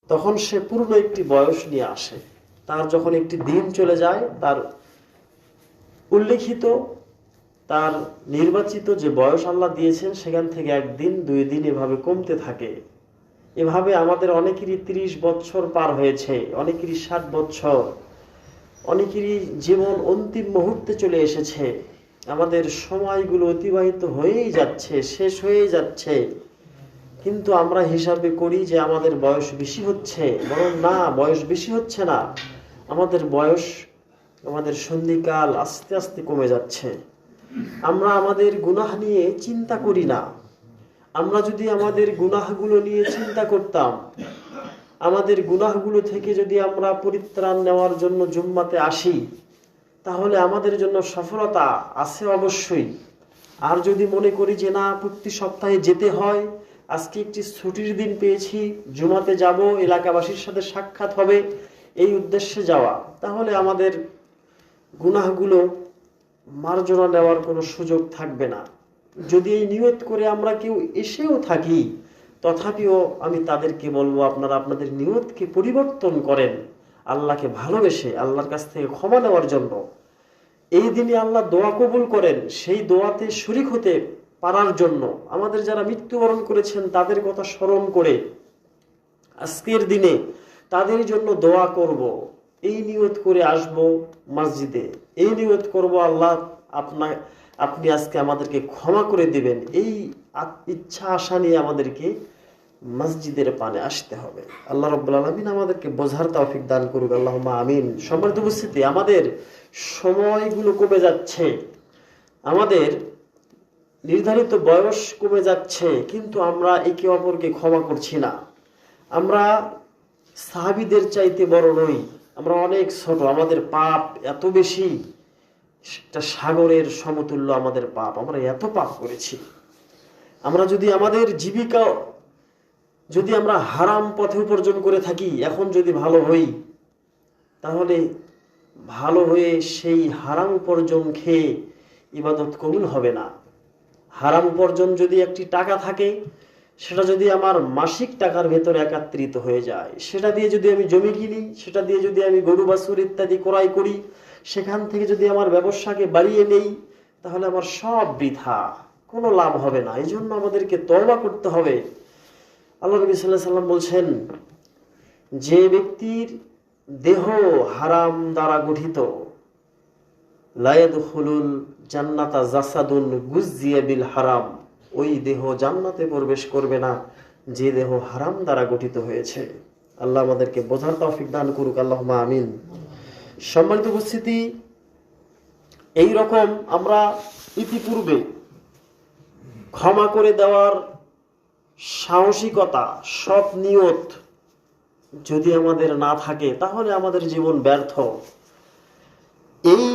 তখন সে পূর্ণ একটি বয়স নিয়ে আসে। তার যখন একটি দিন চলে যায়, তার উল্লেখিত, তার নির্বাচিত যে বয়স আল্লাহ দিয়েছেন সেখান থেকে 1 দিন 2 দিন এভাবে কমতে থাকে। এভাবে আমাদের অনেকেরই 30 বছর পার হয়েছে, অনেকেরই 60 বছর, অনেকেরই জীবন অন্তিম মুহূর্তে চলে এসেছে। আমাদের সময়গুলো অতিবাহিত হয়েই যাচ্ছে, শেষ হয়ে যাচ্ছে, কিন্তু আমরা হিসাবে করি যে আমাদের বয়স বেশি হচ্ছে। বরং না, বয়স বেশি হচ্ছে না, আমাদের বয়স, আমাদের সন্ধিকাল আস্তে আস্তে কমে যাচ্ছে। আমরা আমাদের গুনাহ নিয়ে চিন্তা করি না। আমরা যদি আমাদের গুনাহগুলো নিয়ে চিন্তা করতাম, আমাদের গুনাহগুলো থেকে যদি আমরা পরিত্রাণ নেওয়ার জন্য জুম্মাতে আসি, তাহলে আমাদের জন্য সফলতা আছে অবশ্যই। আর যদি মনে করি যে না, প্রতি সপ্তাহে যেতে হয়, আজকে একটি ছুটির দিন পেয়েছি, জুমাতে যাব, এলাকাবাসীর সাথে সাক্ষাৎ হবে, এই উদ্দেশ্যে যাওয়া, তাহলে আমাদের গুনাহগুলো মার্জনা নেওয়ার কোনো সুযোগ থাকবে না। যদি এই নিয়ত করে আমরা কেউ এসেও থাকি, তথাপিও আমি তাদেরকে বলবো, আপনারা আপনাদের নিয়তকে পরিবর্তন করেন, আল্লাহকে ভালোবেসে আল্লাহর কাছ থেকে ক্ষমা নেওয়ার জন্য। এই দিনে আল্লাহ দোয়া কবুল করেন, সেই দোয়াতে শরীক হতে পারার জন্য। আমাদের যারা মৃত্যুবরণ করেছেন তাদের কথা স্মরণ করে আজকের দিনে তাদের জন্য দোয়া করব, এই নিয়ত করে আসব মসজিদে, এই নিয়ত করব আল্লাহ আপনি আজকে আমাদেরকে ক্ষমা করে দিবেন, এই ইচ্ছা আশা নিয়ে আমাদেরকে মসজিদের পানে আসতে হবে। আল্লাহ রাব্বুল আলামিন আমাদেরকে বোঝার তৌফিক দান করুক, আল্লাহুম্মা আমিন। সম্মানিত উপস্থিতি, আমাদের সময়গুলো কমে যাচ্ছে, আমাদের নির্ধারিত বয়স কমে যাচ্ছে, কিন্তু আমরা একে অপরকে ক্ষমা করছি না। আমরা সাহাবীদের চাইতে বড় নই, আমরা অনেক ছোট, আমাদের পাপ এত বেশি, একটা সাগরের সমতুল্য আমাদের পাপ। আমরা এত পাপ করেছি। আমরা যদি আমাদের জীবিকা যদি আমরা হারাম পথে উপার্জন করে থাকি, এখন যদি ভালো হই, তাহলে ভালো হয়ে সেই হারাম উপার্জন খেয়ে ইবাদত কবুল হবে না। হারাম উপার্জন যদি একটি টাকা থাকে, সেটা যদি আমার মাসিক টাকার ভেতরে একত্রিত হয়ে যায়, সেটা দিয়ে যদি আমি জমি কিনি, সেটা দিয়ে যদি আমি গরু বাছুর ইত্যাদি ক্রয় করি, সেখান থেকে যদি আমার ব্যবসাকে বাড়িয়ে নেই, তাহলে আমার সব বৃথা, কোনো লাভ হবে না। এই জন্য আমাদেরকে তওবা করতে হবে। আল্লাহ নবী সাল্লাল্লাহু আলাইহি ওয়াসাল্লাম বলছেন, যে ব্যক্তির দেহ হারাম দ্বারা গঠিত, লা ইয়াদখুলুল জান্নাতা জাসাদুন গুযজিয়া বিল হারাম, ওই দেহ জান্নাতে প্রবেশ করবে না যে দেহ হারাম দ্বারা গঠিত হয়েছে। আল্লাহ আমাদেরকে বোঝার তৌফিক দান করুক, আল্লাহুম্মা আমিন। সম্মানিত উপস্থিতি, এই রকম আমরা ইতিপূর্বে ক্ষমা করে দেওয়ার সাহসিকতা, সৎ নিয়ত যদি আমাদের না থাকে, তাহলে আমাদের জীবন ব্যর্থ। এই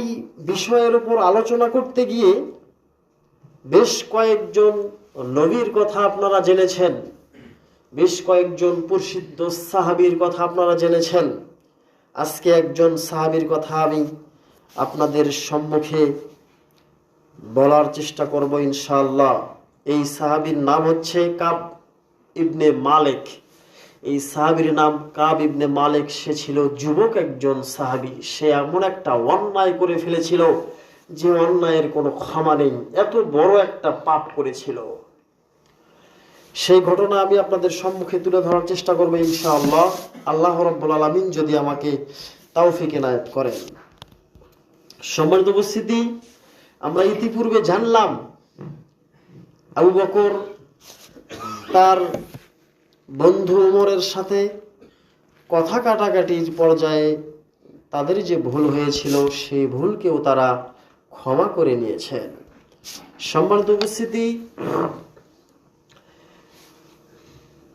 বিষয়ের উপর আলোচনা করতে গিয়ে বেশ কয়েকজন নবীর কথা আপনারা জেনেছেন, বেশ কয়েকজন প্রসিদ্ধ সাহাবীর কথা আপনারা জেনেছেন। আজকে একজন সাহাবীর কথা আমি আপনাদের সম্মুখে বলার চেষ্টা করব ইনশাআল্লাহ। এই সাহাবীর নাম হচ্ছে কাব ইবনে মালিক। এই সাহাবীর নাম কাব ইবনে মালিক। সে ছিল যুবক একজন সাহাবী। সে এমন একটা অন্যায় করে ফেলেছিল যে অন্যায়ের কোনো ক্ষমা নেই, এত বড় একটা পাপ করেছিল। সেই ঘটনা আমি আপনাদের সম্মুখে তুলে ধরার চেষ্টা করব ইনশাআল্লাহ, আল্লাহ রাব্বুল আলামিন যদি আমাকে তৌফিক এনায়েত করেন। সম্মানিত উপস্থিতি, আমরা ইতিপূর্বে জানলাম আবু বকর তার বন্ধু ওমরের সাথে কথা কাটাকাটির পর্যায়ে তাদের যে ভুল হয়েছিল, সেই ভুলকেও তারা ক্ষমা করে নিয়েছেন। সম্মানিত উপস্থিতি,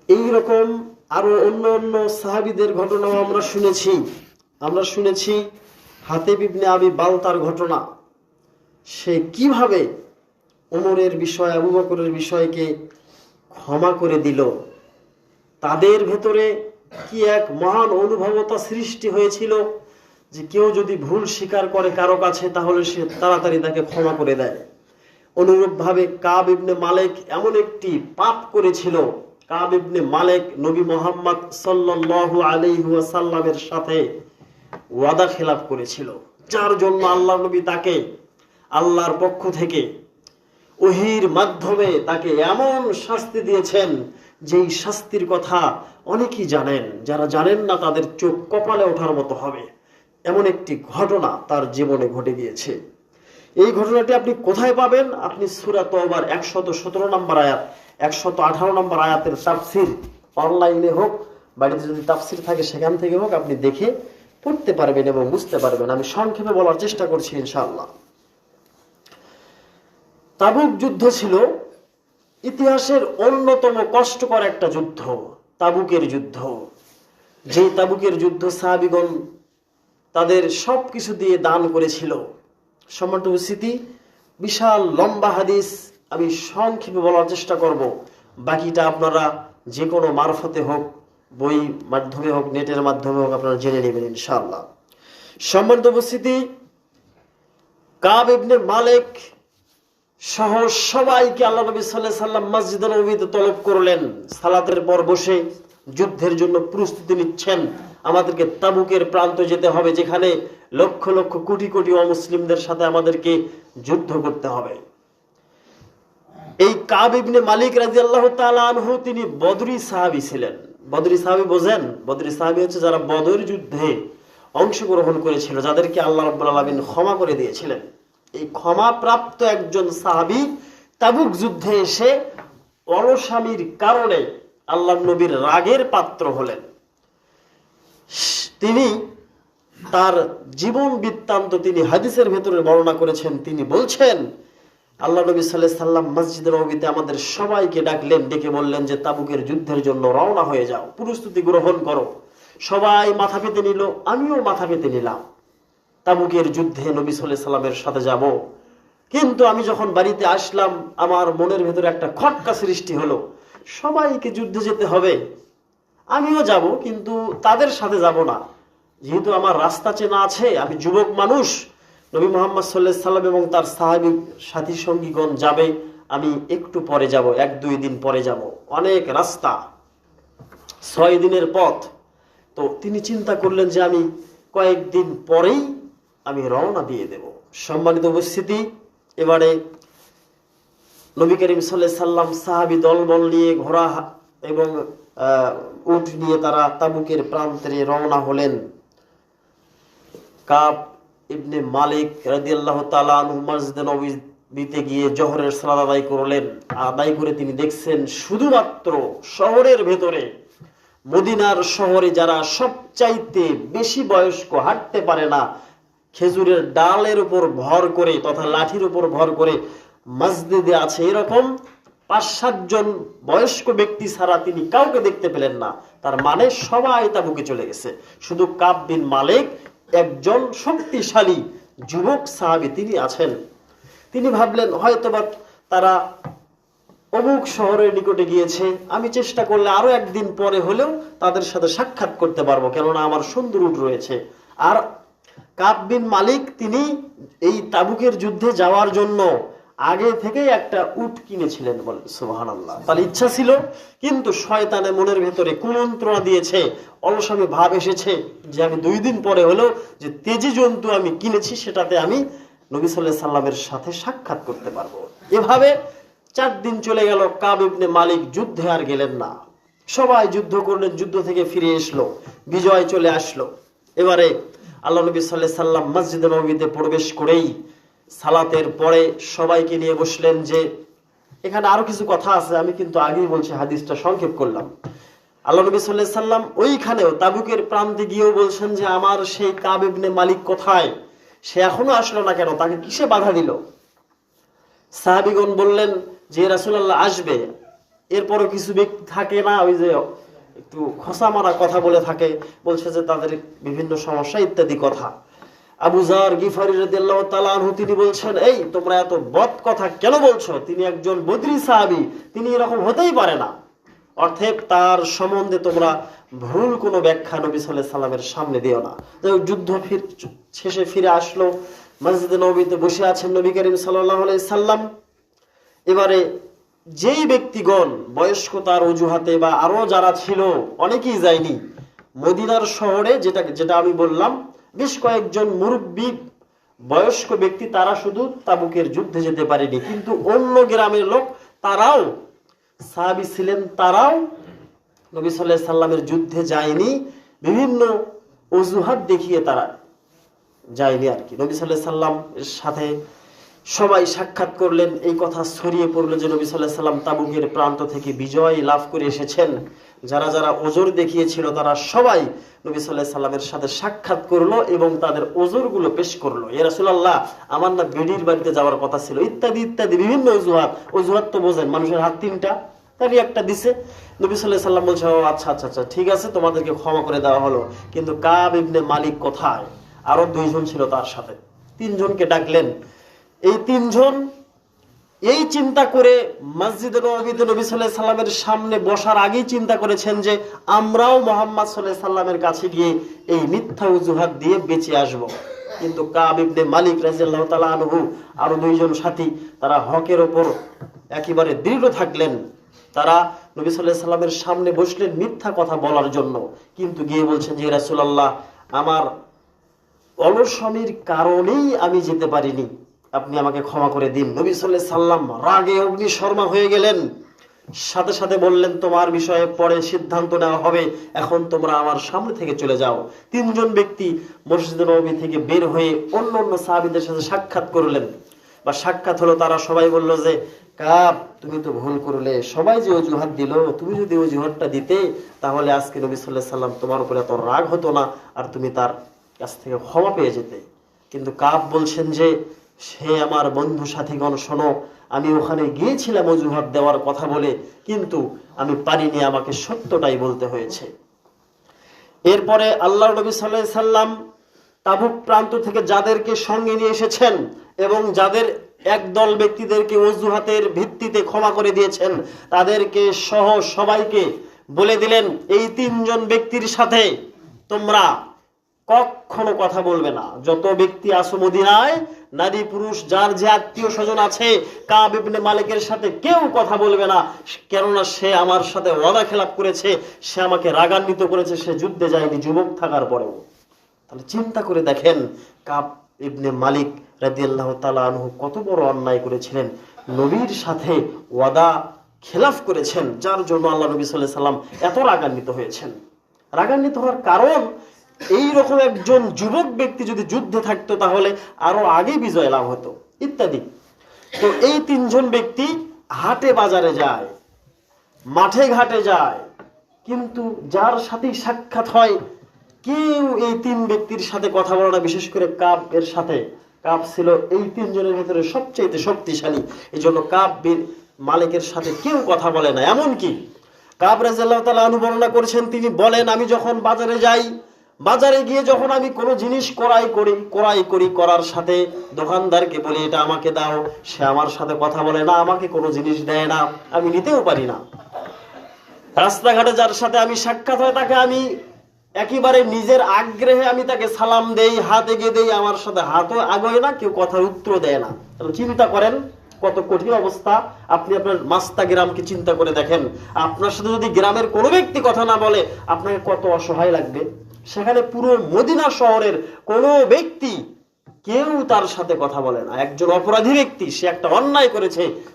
এইরকম আরো অন্য অন্য সাহাবীদের ঘটনাও আমরা শুনেছি হাতিব ইবনে আবি বালতার ঘটনা। সে কিভাবে ওমরের বিষয়, আবু বকরের বিষয়কে ক্ষমা করে দিল। তাদের ভেতরে কি এক মহান অনুভবতা সৃষ্টি হয়েছিল যে কেউ যদি ভুল স্বীকার করে কারো কাছে, তাহলে সে তাড়াতাড়ি তাকে ক্ষমা করে দেয়। অনুরূপভাবে কাব ইবনে মালিক এমন একটি পাপ করেছিল, কাব ইবনে মালিক নবী মুহাম্মদ সাল্লাল্লাহু আলাইহি ওয়াসাল্লামের সাথে ওয়াদা খেলাপ করেছিল, যার জন্য আল্লাহ নবী তাকে আল্লাহর পক্ষ থেকে ওহীর মাধ্যমে তাকে এমন শাস্তি দিয়েছেন, যেই শাস্তির কথা অনেকেই জানেন, যারা জানেন না তাদের চোখ কপালে ওঠার মতো হবে। এমন একটি ঘটনা তার জীবনে ঘটে গিয়েছে। এই ঘটনাটি আপনি কোথায় পাবেন? আপনি সূরা তওবার 117 নম্বর আয়াত, 118 নম্বর আয়াতের তাফসীর অনলাইনে হোক, বাড়িতে যদি তাফসীর থাকে সেখান থেকে হোক, আপনি দেখে পড়তে পারবেন এবং বুঝতে পারবেন। আমি সংক্ষেপে বলার চেষ্টা করছি ইনশাআল্লাহ। তাবুক যুদ্ধ ছিল ইতিহাসের অন্যতম কষ্টকর একটা যুদ্ধ, তাবুকের যুদ্ধ। যে তাবুকের যুদ্ধ সাহাবীগণ তাদের সবকিছু দিয়ে দান করেছিল। সম্মানিত উপস্থিতি, বিশাল লম্বা হাদিস, আমি সংক্ষেপে বলার চেষ্টা করব। বাকিটা আপনারা যে কোনো মারফতে হোক, বই মাধ্যমে হোক, নেটের মাধ্যমে হোক, আপনারা জেনে নেবেন ইনশাআল্লাহ। সম্মানিত উপস্থিতি, কাব ইবনে মালিক সহ সবাইকে আল্লাহ নবী সাল্লাল্লাহু আলাইহি সাল্লাম মসজিদে নববীতে তলব করলেন। সালাতের পর বসে যুদ্ধের জন্য প্রস্তুতি নিচ্ছেন। আমাদেরকে তাবুকের প্রান্তে যেতে হবে, যেখানে লক্ষ লক্ষ কোটি কোটি অমুসলিমদের সাথে আমাদেরকে যুদ্ধ করতে হবে। এই কাব ইবনে মালিক রাদিয়াল্লাহু তাআলা আনহু তিনি বদরি সাহাবী ছিলেন। বদরি সাহাবী বোঝেন? বদরি সাহাবী হচ্ছে যারা বদর যুদ্ধে অংশগ্রহণ করেছিল, যাদেরকে আল্লাহ রাব্বুল আলামিন ক্ষমা করে দিয়েছিলেন। এই ক্ষমা প্রাপ্ত একজন সাহাবী তাবুক যুদ্ধে এসে অলসামির কারণে আল্লাহ নবীর রাগের পাত্র হলেন। তিনি তার জীবন বৃত্তান্ত তিনি হাদিসের ভেতরে বর্ণনা করেছেন। তিনি বলছেন, আল্লাহ নবী সাল্লাল্লাহু আলাইহি সাল্লাম মসজিদে নববীতে আমাদের সবাইকে ডাকলেন, ডেকে বললেন যে তাবুকের যুদ্ধের জন্য রওনা হয়ে যাও, প্রস্তুতি গ্রহণ করো। সবাই মাথা পেতে নিল, আমিও মাথা পেতে নিলাম। তাবুকের যুদ্ধে নবী সাল্লাল্লাহু আলাইহি সাল্লামের সাথে যাব। কিন্তু আমি যখন বাড়িতে আসলাম, আমার মনের ভেতরে একটা খটকা সৃষ্টি হলো। সবাইকে যুদ্ধে যেতে হবে, আমিও যাব, কিন্তু তাদের সাথে যাব না। যেহেতু আমার রাস্তা চেনা আছে, আমি যুবক মানুষ, নবী মুহাম্মদ সাল্লাল্লাহু আলাইহি সাল্লাম এবং তার সাহাবী সাথী সঙ্গীগণ যাবে, আমি একটু পরে যাব, 1-2 দিন পরে যাব। অনেক রাস্তা, 6 দিনের পথ। তো তিনি চিন্তা করলেন যে আমি কয়েকদিন পরেই আমি রওনা দিয়ে দেব। সম্মানিত উপস্থিতি, এবারে নবী করিম সাল্লাল্লাহু আলাইহি সাল্লাম সাহাবী দলবল নিয়ে, ঘোড়া এবং উট নিয়ে তারা তাবুকের প্রান্তে রওনা হলেন। কাব ইবনে মালিক রাদিয়াল্লাহু তাআলা আনহু মসজিদে নববীতে গিয়ে জোহরের সালাত আদায় করলেন। আদায় করে তিনি দেখছেন শুধুমাত্র শহরের ভেতরে, মদিনার শহরে যারা সবচাইতে বেশি বয়স্ক, হাঁটতে পারে না, খেজুরের ডালের উপর ভর করে তথা লাঠির উপর ভর করে মসজিদে আছে, এরকম 5-7 জন বয়স্ক ব্যক্তি ছাড়া তিনি কাউকে দেখতে পেলেন না। তার মানে সবাই তাবুকে চলে গেছে, শুধু কাব বিন মালিক একজন শক্তিশালী যুবক সাহাবী তিনি আছেন। তিনি ভাবলেন হয়তোবা তারা অমুক শহরের নিকটে গিয়েছে, আমি চেষ্টা করলে আরো 1 দিন পরে হলেও তাদের সাথে সাক্ষাৎ করতে পারবো, কেননা আমার সুন্দর উট রয়েছে। আর কাব বিন মালিক তিনি এই তাবুকের যুদ্ধে যাওয়ার জন্য আগে থেকে একটা উট কিনেছিলেন, বলেন সুবহানাল্লাহ। তার ইচ্ছা ছিল, কিন্তু শয়তানে মনের ভেতরে কুমন্ত্রণা দিয়েছে, অলসামি ভাব এসেছে যে আমি 2 দিন পরে হলেও যে তেজি জন্তু আমি কিনেছি সেটাতে আমি নবী সাল্লাল্লাহু আলাইহি সাল্লামের সাথে সাক্ষাৎ করতে পারবো। এভাবে 4 দিন চলে গেল, কাব ইবনে মালিক যুদ্ধে আর গেলেন না। সবাই যুদ্ধ করলেন, যুদ্ধ থেকে ফিরে এসলো, বিজয় চলে আসলো। এবারে আল্লাহ নবী সাল্লাল্লাহু আলাইহি সাল্লাম মসজিদে নববীতে প্রবেশ করেই সালাতের পরে সবাইকে নিয়ে বসলেন। যে এখানে আরো কিছু কথা আছে, আমি কিন্তু আগেই বলছি, হাদিসটা সংক্ষেপ করলাম। আল্লাহ নবী সাল্লাল্লাহু আলাইহি সাল্লাম ওইখানেও তাবুকের প্রান্তে গিয়েও বলছেন যে আমার সেই কাব ইবনে মালিক কোথায়, সে এখনো আসলো না কেন, তাকে কিসে বাধা দিল? সাহাবীগণ বললেন যে রাসূলুল্লাহ আসবে। এরপরও কিছু ব্যক্তি থাকে না, ওই যে একটু খোসা মারা কথা বলে থাকে, বলছে যে তাদের বিভিন্ন সমস্যা ইত্যাদি কথা। আবু যার গিফারী রাদিয়াল্লাহু তাআলা আনহু তিনি বলছেন, এই তোমরা এত বদ কথা কেন বলছো? তিনি একজন বদরি সাহাবী, তিনি এরকম হতেই পারে না। অর্থাৎ তার সম্বন্ধে তোমরা ভুল কোনো ব্যাখ্যা নবী সাল্লাল্লাহু আলাইহি সাল্লামের সামনে দিও না। যুদ্ধ শেষে ফিরে আসলো, মসজিদে নববীতে বসে আছেন নবী করিম সাল্লাল্লাহু আলাইহি সাল্লাম। এবারে যেই ব্যক্তিগণ বয়স্কতার অজুহাতে বা আরো যারা ছিল অনেকেই যায়নি মদিনার শহরে, যেটা আমি বললাম, বেশ কয়েকজন মুরব্বী বয়স্ক ব্যক্তি তারা শুধু তাবুকের যুদ্ধে যেতে পারেনি, কিন্তু অন্য গ্রামের লোক তারাও সাহাবী ছিলেন, তারাও নবী সাল্লাল্লাহু আলাইহি সাল্লামের যুদ্ধে যায়নি, বিভিন্ন অজুহাত দেখিয়ে তারা যায়নি আর কি। নবী সাল্লাল্লাহু আলাইহি সাল্লামের সাথে সবাই সাক্ষাৎ করলেন, এই কথা ছড়িয়ে পড়লো যে নবী সাল্লাল্লাহু আলাইহি সাল্লাম তাবুকের প্রান্ত থেকে বিজয় লাভ করে এসেছেন। যারা যারা ওজর দেখিয়েছিল তারা সবাই নবী সাল্লাল্লাহু আলাইহি সাল্লামের সাথে সাক্ষাৎ করলো এবং তাদের ওজরগুলো পেশ করলো। ইয়া রাসূলুল্লাহ, আমার না বেডির বাড়িতে যাওয়ার কথা ছিল, ইত্যাদি ইত্যাদি বিভিন্ন অজুহাত তো বোঝেন, মানুষের হাত তিনটা, তারই একটা দিছে। নবী সাল্লাল্লাহু আলাইহি সাল্লাম বলছে, ও আচ্ছা আচ্ছা আচ্ছা, ঠিক আছে, তোমাদেরকে ক্ষমা করে দেওয়া হলো। কিন্তু কাব ইবনে মালিক কোথায়? আরো দুইজন ছিল তার সাথে, তিনজনকে ডাকলেন। এই তিনজন এই চিন্তা করে মসজিদে নববীতে নবী সাল্লাল্লাহু আলাইহি সাল্লামের সামনে বসার আগেই চিন্তা করেছেন যে আমরাও মুহাম্মদ সাল্লাল্লাহু আলাইহি সাল্লামের কাছে গিয়ে এই মিথ্যা অজুহাত দিয়ে বেঁচে আসব। কিন্তু কাব ইবনে মালিক রাদিয়াল্লাহু তাআলা আনহু আরো দুইজন সাথী, তারা হকের ওপর একেবারে দৃঢ় থাকলেন। তারা নবী সাল্লাল্লাহু আলাইহি সাল্লামের সামনে বসলেন মিথ্যা কথা বলার জন্য, কিন্তু গিয়ে বলছেন যে রাসূলুল্লাহ, আমার অলসমির কারণেই আমি যেতে পারিনি, আপনি আমাকে ক্ষমা করে দিন। নবী সাল্লাল্লাহু আলাইহি সাল্লাম রাগে অগ্নিশর্মা হয়ে গেলেন, সাথে সাথে বললেন, তোমার বিষয়ে পরে সিদ্ধান্ত নেওয়া হবে, এখন তোমরা আমার সামনে থেকে চলে যাও। তিনজন ব্যক্তি মসজিদ নববী থেকে বের হয়ে অন্য অন্য সাহাবীদের সাথে সাক্ষাৎ করলেন বা সাক্ষাৎ হলো। তারা সবাই বলল যে, কাব, তুমি তো ভুল করলে, সবাই যে অজুহাত দিল, তুমি যদি অজুহাতটা দিতে তাহলে আজকে নবী সাল্লাল্লাহু আলাইহি সাল্লাম তোমার উপরে এত রাগ হতো না, আর তুমি তার কাছ থেকে ক্ষমা পেয়ে যেতে। কিন্তু কাব বলছেন যে, সে আমার বন্ধু সাথীগণ, শোনো, আমি ওখানে গিয়েছিলাম অজুহাত দেওয়ার কথা বলে, কিন্তু আমি পারিনি, আমাকে সত্যটাই বলতে হয়েছে। এরপরে আল্লাহর নবী সাল্লাল্লাহু আলাইহি সাল্লাম তাবুক প্রান্ত থেকে যাদেরকে সঙ্গে নিয়ে এসেছেন এবং যাদের একদল ব্যক্তিদেরকে অজুহাতের ভিত্তিতে ক্ষমা করে দিয়েছেন, তাদেরকে সহ সবাইকে বলে দিলেন, এই তিনজন ব্যক্তির সাথে তোমরা কখনো কথা বলবে না। যত ব্যক্তি আছো মদিনায়, নারী পুরুষ যার যে আত্মীয় স্বজন আছে, কাব ইবনে মালিকের সাথে কেউ কথা বলবে না, কেননা সে আমার সাথে ওয়াদা খেলাপ করেছে, সে আমাকে রাগান্বিত করেছে, সে যুদ্ধে যায়নি যুবক থাকার পরেও। তাহলে চিন্তা করে দেখেন, কাব ইবনে মালিক রাদিয়াল্লাহু তাআলা আনহু কত বড় অন্যায় করেছিলেন, নবীর সাথে ওয়াদা খেলাফ করেছেন, যার জন্য আল্লাহ নবী সাল্লাল্লাহু আলাইহি সাল্লাম এত রাগান্বিত হয়েছেন। রাগান্বিত হওয়ার কারণ, এই রকম একজন যুবক ব্যক্তি যদি যুদ্ধে থাকতো তাহলে আরো আগে বিজয় লাভ হতো ইত্যাদি। তো এই তিনজন ব্যক্তি হাটে বাজারে যায়, মাঠে ঘাটে যায়, কিন্তু যার সাথেই সাক্ষাৎ হয় কেউ এই তিন ব্যক্তির সাথে কথা বলে না, বিশেষ করে কাব এর সাথে। কাব ছিল এই তিনজনের ভিতরে সবচেয়ে শক্তিশালী, এই জন্য কাব বিন মালিকের সাথে কেউ কথা বলে না। এমনকি কাব রাদিয়াল্লাহু তাআলা আনহু বর্ণনা করেছেন, তিনি বলেন, আমি যখন বাজারে যাই, বাজারে গিয়ে যখন আমি কোনো জিনিস ক্রয় করি করার সাথে দোকানদারকে বলি এটা আমাকে দাও, সে আমার সাথে কথা বলে না, আমাকে কোনো জিনিস দেয় না, আমি নিতেও পারি না। রাস্তাঘাটে যার সাথে আমি সাক্ষাৎ হয় তাকে আমি একেবারে নিজের আগ্রহে আমি তাকে সালাম দেই, হাত এগিয়ে দেই, আমার সাথে হাতও আগায় না, কেউ কথার উত্তর দেয় না। তাহলে চিন্তা করেন কত কঠিন অবস্থা। আপনি আপনার মাস্তা গ্রামকে চিন্তা করে দেখেন, আপনার সাথে যদি গ্রামের কোনো ব্যক্তি কথা না বলে আপনাকে কত অসহায় লাগবে। সেখানে পুরো মদিনা শহরের কোনো ব্যক্তি কেউ তার সাথে কথা বলে না। একজন অপরাধী ব্যক্তি, সে একটা অন্যায়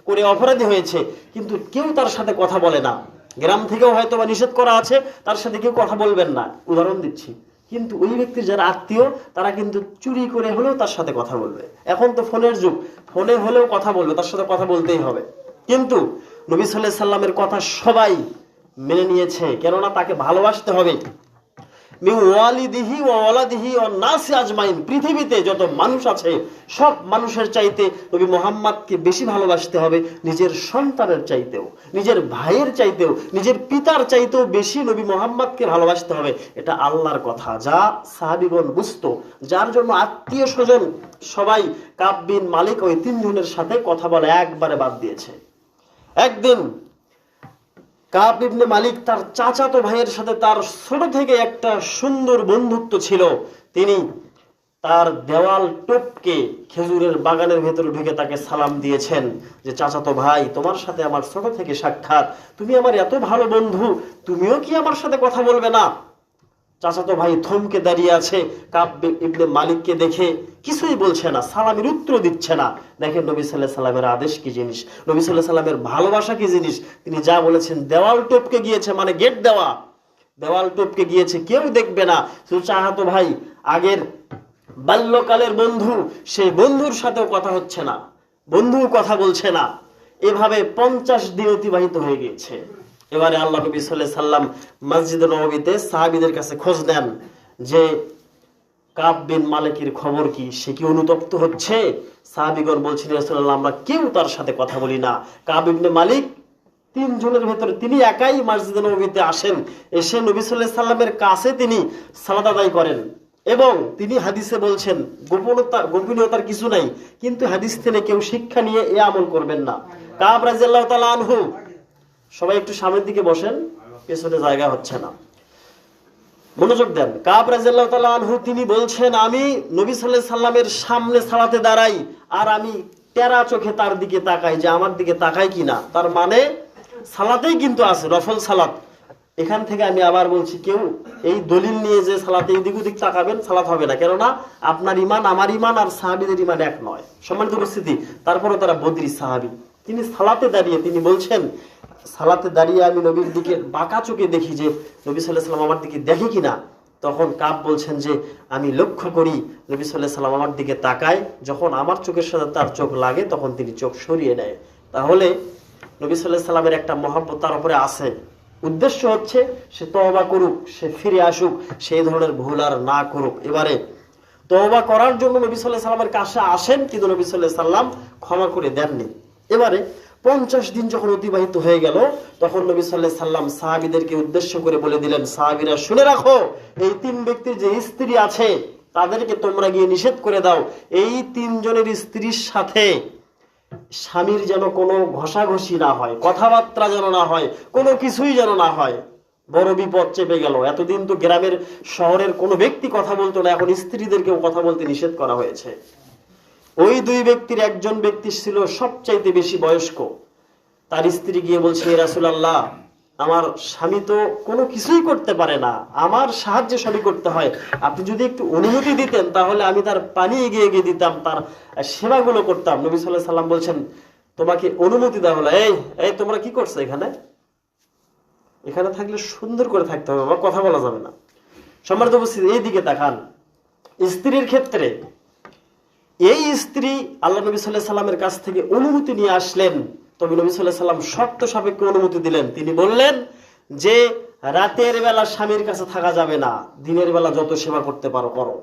করে অপরাধী হয়েছে, কিন্তু কেউ তার সাথে কথা বলে না। গ্রাম থেকেও হয়তো বা নিষেধ করা আছে, তার সাথে কেউ কথা বলবেন না, উদাহরণ দিচ্ছি। কিন্তু ওই ব্যক্তির যারা আত্মীয় তারা কিন্তু চুরি করে হলেও তার সাথে কথা বলবে। এখন তো ফোনের যুগ, ফোনে হলেও কথা বলবে, তার সাথে কথা বলতেই হবে। কিন্তু নবী সাল্লাল্লাহু আলাইহি সাল্লামের কথা সবাই মেনে নিয়েছে, কেননা তাকে ভালোবাসতে হবে। পৃথিবীতে যত মানুষ আছে সব মানুষের চাইতে নবী মুহাম্মদকে বেশি ভালোবাসতে হবে, নিজের সন্তানের চাইতেও, নিজের ভাইয়ের চাইতেও, নিজের পিতার চাইতেও বেশি নবী মুহাম্মদকে ভালোবাসতে হবে। এটা আল্লাহর কথা, যা সাহাবীগণ বুঝতো, যার জন্য আত্মীয় স্বজন সবাই কাব বিন মালিক ওই তিনজনের সাথে কথা বলে একবারে বাদ দিয়েছে। একদিন কাব ইবনে মালিক তার চাচাতো ভাইয়ের সাথে তার ছোট থেকে একটা সুন্দর বন্ধুত্ব ছিল। তিনি তার দেওয়াল টপকে খেজুরের বাগানের ভেতরে ঢুকে তাকে সালাম দিয়েছেন যে চাচাতো ভাই, তোমার সাথে আমার ছোট থেকে সাক্ষাৎ, তুমি আমার এত ভালো বন্ধু, তুমিও কি আমার সাথে কথা বলবে না? চাচাতো ভাই থমকে দাঁড়িয়ে আছে, কাব ইবনে মালিককে দেখে কিছুই বলছে না, সালামের উত্তর দিচ্ছে না। দেখেন নবী সাল্লাল্লাহু আলাইহি সাল্লামের আদেশ কি জিনিস, নবী সাল্লাল্লাহু আলাইহি সাল্লামের ভালোবাসা কি জিনিস। তিনি যা বলেছেন, দেওয়াল টপকে গিয়েছে মানে গেট দেওয়া, দেওয়াল টপকে গিয়েছে, কেউ দেখবে না। শুধু চাচাতো ভাই, আগের বাল্যকালের বন্ধু, সেই বন্ধুর সাথেও কথা হচ্ছে না, বন্ধু কথা বলছে না। এভাবে 50 দিন অতিবাহিত হয়ে গিয়েছে। এবারে আল্লাহ নবী সাল্লাল্লাহু আলাইহি সাল্লাম মসজিদে নববীতে সাহাবীদের কাছে খোঁজ নেন যে কাব বিন মালিকের খবর কি, সে কি অনুতপ্ত হচ্ছে? সাহাবীগণ বলছেন, ইয়া রাসূলুল্লাহ, আমরা কেউ তার সাথে কথা বলি না। কাব ইবনে মালিক 3 জনের ভেতরে তিনি একাই মসজিদে নববীতে আসেন, এসে নবী সাল্লাল্লাহু আলাইহি সাল্লামের কাছে তিনি সালাত আদায় করেন। এবং তিনি হাদিসে বলছেন, গোপনীয়তার কিছু নাই, কিন্তু হাদিস থেকে কেউ শিক্ষা নিয়ে এ আমল করবেন না। কাব রাদিয়াল্লাহু তাআলা আনহু, সবাই একটু সামনের দিকে বসেন, পেছনে জায়গা হচ্ছে না, মনোযোগ দেন। কাব রাদিয়াল্লাহু তাআলা আনহু তিনি বলছেন, আমি নবী সাল্লাল্লাহু আলাইহি সাল্লামের সামনে সালাতে দাঁড়াই আর আমি টেরা চোখে তার দিকে তাকাই যে আমার দিকে তাকাই কিনা। তার মানে সালাতেই কিন্তু আছে নফল সালাত। এখান থেকে আমি আবার বলছি, কেউ এই দলিল নিয়ে যে সালাতে এদিক ওদিক তাকাবেন, সালাত হবে না। কেননা আপনার ইমান, আমার ইমান আর সাহাবীদের ইমান এক নয়। সম্মানিত উপস্থিতি, তারপরে তারা বদরি সাহাবী। তিনি সালাতে দাঁড়িয়ে তিনি বলছেন, সালাতে দাঁড়িয়ে আমি নবীর দিকে বাঁকা চোখে দেখি যে নবী সাল্লাল্লাহু আলাইহি সাল্লাম আমার দিকে দেখে কিনা। তখন কাব বলছেন যে আমি লক্ষ্য করি নবী সাল্লাল্লাহু আলাইহি সাল্লাম আমার দিকে তাকায়, যখন আমার চোখের সাথে তার চোখ লাগে তখন তিনি চোখ সরিয়ে নেয়। তাহলে নবী সাল্লাল্লাহু আলাইহি সাল্লামের একটা মহব্বত তার উপরে আছে। উদ্দেশ্য হচ্ছে সে তওবা করুক, সে ফিরে আসুক, সেই ধরনের ভুল আর না করুক। এবারে তওবা করার জন্য নবী সাল্লাল্লাহু আলাইহি সাল্লামের কাছে আসেন, কিন্তু নবী সাল্লাল্লাহু আলাইহি সাল্লাম ক্ষমা করে দেননি। এবারে 50 দিন যখন অতিবাহিত হয়ে গেল, তখন নবী সাল্লাল্লাহু আলাইহি সাল্লাম সাহাবীদেরকে উদ্দেশ্য করে বলে দিলেন, সাহাবীরা শুনে রাখো, এই 3 ব্যক্তির যে স্ত্রী আছে তাদেরকে তোমরা গিয়ে নিষেধ করে দাও, এই 3 জনের স্ত্রীর সাথে স্বামীর যেন কোনো ঘষাঘষি না হয়, কথাবার্তা যেন না হয়, কোনো কিছুই যেন না হয়। বড় বিপদ চেপে গেল। এতদিন তো গ্রামের শহরের কোনো ব্যক্তি কথা বলতো না, এখন স্ত্রীদেরকেও কথা বলতে নিষেধ করা হয়েছে। ওই 2 ব্যক্তির একজন ব্যক্তি ছিল সবচাইতে বেশি বয়স্ক। তার স্ত্রী গিয়ে বলছে, ইয়া রাসূলুল্লাহ, আমার স্বামী তো কোনো কিছুই করতে পারে না, আমার সাহায্য সবই করতে হয়, আপনি যদি একটু অনুমতি দিতেন তাহলে আমি তার পানি এগিয়ে এগিয়ে দিতাম, তার সেবাগুলো করতাম। নবী সাল্লাল্লাহু আলাইহি সাল্লাম বলছেন, তোমাকে অনুমতি দেওয়া হলো, এই তোমরা কি করছো এখানে? এখানে থাকলে সুন্দর করে থাকতে হবে, বা কথা বলা যাবে না। সম্মানিত উপস্থিতি, এই দিকে তাকান। স্ত্রীর ক্ষেত্রে এই স্ত্রী আল্লাহ নবী সাল্লাল্লাহু আলাইহি সাল্লামের কাছ থেকে অনুমতি নিয়ে আসলেন, তবে নবী সাল্লাল্লাহু আলাইহি সাল্লাম শর্ত সাপেক্ষে অনুমতি দিলেন। তিনি বললেন যে রাতের বেলা স্বামীর কাছে থাকা যাবে না, দিনের বেলা যত সেবা করতে পারো করো।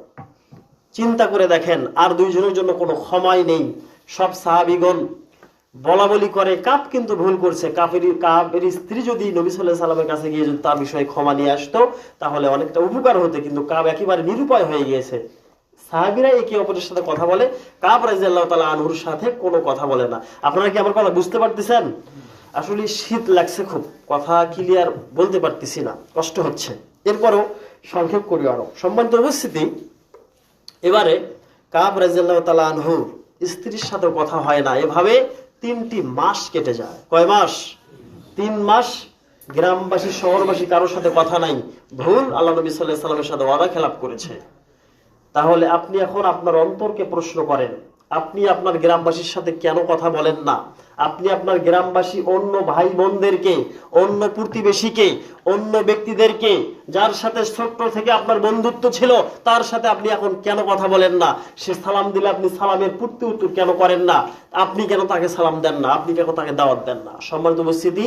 চিন্তা করে দেখেন, আর 2 জনের জন্য কোনো ক্ষমাই নেই। সব সাহাবীগণ বলা বলি করে, কাব কিন্তু ভুল করছে। কাবের স্ত্রী যদি নবী সাল্লাল্লাহু আলাইহি সাল্লামের কাছে গিয়ে যদি তার বিষয়ে ক্ষমা নিয়ে আসতো তাহলে অনেকটা উপকার হতো, কিন্তু কাব একেবারে নিরুপায় হয়ে গিয়েছে। সাহাবীরা একে অপরের সাথে কথা বলে, কাব রাদিয়াল্লাহু তাআলা আনহুর সাথে কোনো কথা বলে না। আপনারা কি আমার কথা বুঝতে পারতেছেন? আসলে শীত লাগছে খুব, কথা ক্লিয়ার বলতে পারতেছি না, কষ্ট হচ্ছে। এরপরও সংক্ষেপ করি আরো। সম্মানিত উপস্থিতি, এবারে কাব রাদিয়াল্লাহু তাআলা আনহুর স্ত্রীর সাথে কথা হয় না। এভাবে 3টি মাস কেটে যায়। কয় মাস? 3 মাস গ্রামবাসী শহরবাসী কারোর সাথে কথা নাই। ভুল, আল্লাহ নবী সাল্লাল্লাহু আলাইহি সাল্লামের সাথে ওয়াদা খেলাপ করেছে। তাহলে আপনি এখন আপনার অন্তরকে প্রশ্ন করেন, আপনি আপনার গ্রামবাসীর সাথে কেন কথা বলেন না? আপনি আপনার গ্রামবাসী অন্য ভাই বোনদেরকে, অন্য প্রতিবেশীকে, অন্য ব্যক্তিদেরকে, যার সাথে ছোট্ট থেকে আপনার বন্ধুত্ব ছিল, তার সাথে আপনি এখন কেন কথা বলেন না? সে সালাম দিলে আপনি সালামের প্রতি উত্তর কেন করেন না? আপনি কেন তাকে সালাম দেন না? আপনি কেন তাকে দাওয়াত দেন না? সম্মানিত উপস্থিতি,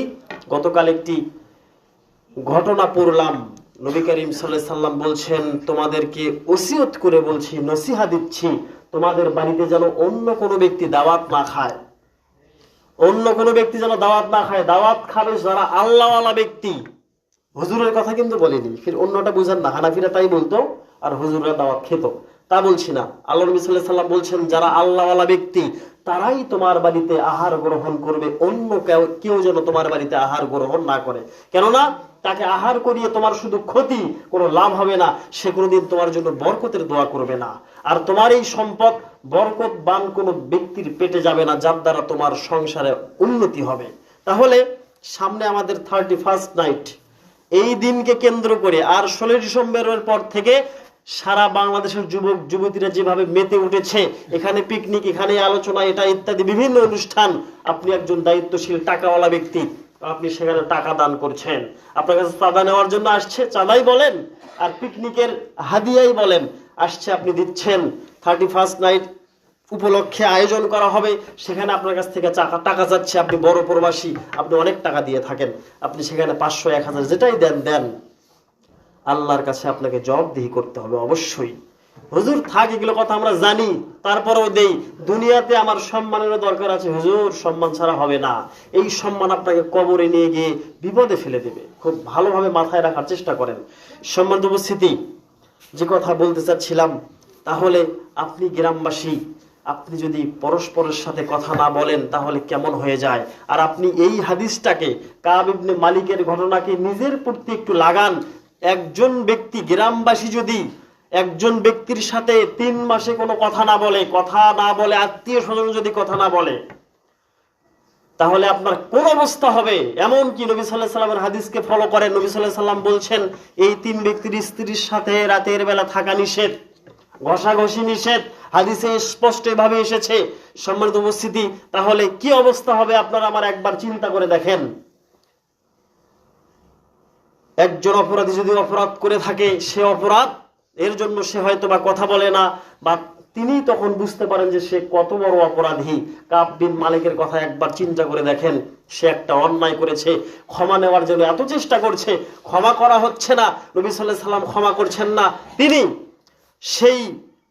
গতকাল একটি ঘটনা পড়লাম। নবী করিম সাল্লাল্লাহু আলাইহি সাল্লাম বলছেন, তোমাদেরকে ওসিয়ত করে বলছি, নসিহত দিচ্ছি, তোমাদের বাড়িতে যেন অন্য কোনো ব্যক্তি দাওয়াত না খায়। অন্য কোনো ব্যক্তি যেন দাওয়াত না খায়। দাওয়াত খাবে যারা আল্লাহওয়ালা ব্যক্তি। হুজুরের কথা কিন্তু বলিনি, ফির অন্যটা বুঝেন না। হানাফিরা তাই বলতো আর হুজুররা দাওয়াত খেত, তা বলছি না। আল্লাহ নবী সাল্লাল্লাহু আলাইহি সাল্লাম বলছেন, যারা আল্লাহওয়ালা ব্যক্তি তারাই তোমার বাড়িতে আহার গ্রহণ করবে, অন্য কেউ যেন তোমার বাড়িতে আহার গ্রহণ না করে। কেননা তাকে আহার করিয়ে তোমার শুধু ক্ষতি, কোনো লাভ হবে না, সে কোনোদিন তোমার জন্য বরকতের দোয়া করবে না। আর তোমার এই সম্পদ বরকতবান কোনো ব্যক্তির পেটে যাবে না, যার দ্বারা তোমার সংসারে উন্নতি হবে। তাহলে সামনে আমাদের 31st নাইট, এই দিনকে কেন্দ্র করে আর 16 ডিসেম্বরের পর থেকে সারা বাংলাদেশের যুবক যুবতীরা যেভাবে মেতে উঠেছে, এখানে পিকনিক, এখানে আলোচনা, এটা ইত্যাদি বিভিন্ন অনুষ্ঠান। আপনি একজন দায়িত্বশীল টাকাওয়ালা ব্যক্তি, আপনি সেখানে টাকা দান করছেন। আপনার কাছে চাঁদা নেওয়ার জন্য আসছে, চাঁদাই বলেন আর পিকনিকের হাদিয়াই বলেন, আসছে, আপনি দিচ্ছেন। 31st নাইট উপলক্ষে আয়োজন করা হবে, সেখানে আপনার কাছ থেকে টাকা যাচ্ছে, আপনি বড় প্রবাসী, আপনি অনেক টাকা দিয়ে থাকেন, আপনি সেখানে 500 1000 যেটাই দেন, আল্লাহর কাছে আপনাকে জবাবদিহি করতে হবে অবশ্যই। হুজুর থাক, এগুলো কথা আমরা জানি, তারপরেও দেই। দুনিয়াতে আমার সম্মানের দরকার আছে হুজুর, সম্মান ছাড়া হবে না। এই সম্মান আপনাকে কবরে নিয়ে গিয়ে বিপদে ফেলে দেবে। খুব ভালোভাবে মাথায় রাখার চেষ্টা করেন। সম্মানিত উপস্থিতি, যে কথা বলতে চাচ্ছিলাম, তাহলে আপনি গ্রামবাসী, আপনি যদি পরস্পরের সাথে কথা না বলেন তাহলে কেমন হয়ে যায়। আর আপনি এই হাদিসটাকে, কাব ইবনে মালিকের ঘটনাকে নিজের প্রতি একটু লাগান। একজন ব্যক্তি, গ্রামবাসী যদি একজন ব্যক্তির সাথে 3 মাসে কোনো কথা না বলে, আত্মীয় স্বজন যদি কথা না বলে, তাহলে আপনার কোন অবস্থা হবে। এমন কি নবী সাল্লাল্লাহু আলাইহি সাল্লামের হাদিসকে ফলো করেন। নবী সাল্লাল্লাহু আলাইহি সাল্লাম বলছেন, এই 3 ব্যক্তির স্ত্রীর সাথে রাতের বেলা থাকা নিষেধ, ঘষাঘষি নিষেধ, হাদিসে স্পষ্ট ভাবে এসেছে। সম্মানিত উপস্থিতি, তাহলে কি অবস্থা হবে আপনারা আমার একবার চিন্তা করে দেখেন। একজন অপরাধী যদি অপরাধ করে থাকে, সে অপরাধ এর জন্য সে হয়তো বা কথা বলে না, বা তিনি তখন বুঝতে পারেন যে সে কত বড় অপরাধী। কাব বিন মালিকের কথা একবার চিন্তা করে দেখেন। সে একটা অন্যায় করেছে, ক্ষমা নেওয়ার জন্য এত চেষ্টা করছে, ক্ষমা করা হচ্ছে না। নবী সাল্লাল্লাহু আলাইহি সাল্লাম ক্ষমা করছেন না। তিনি সেই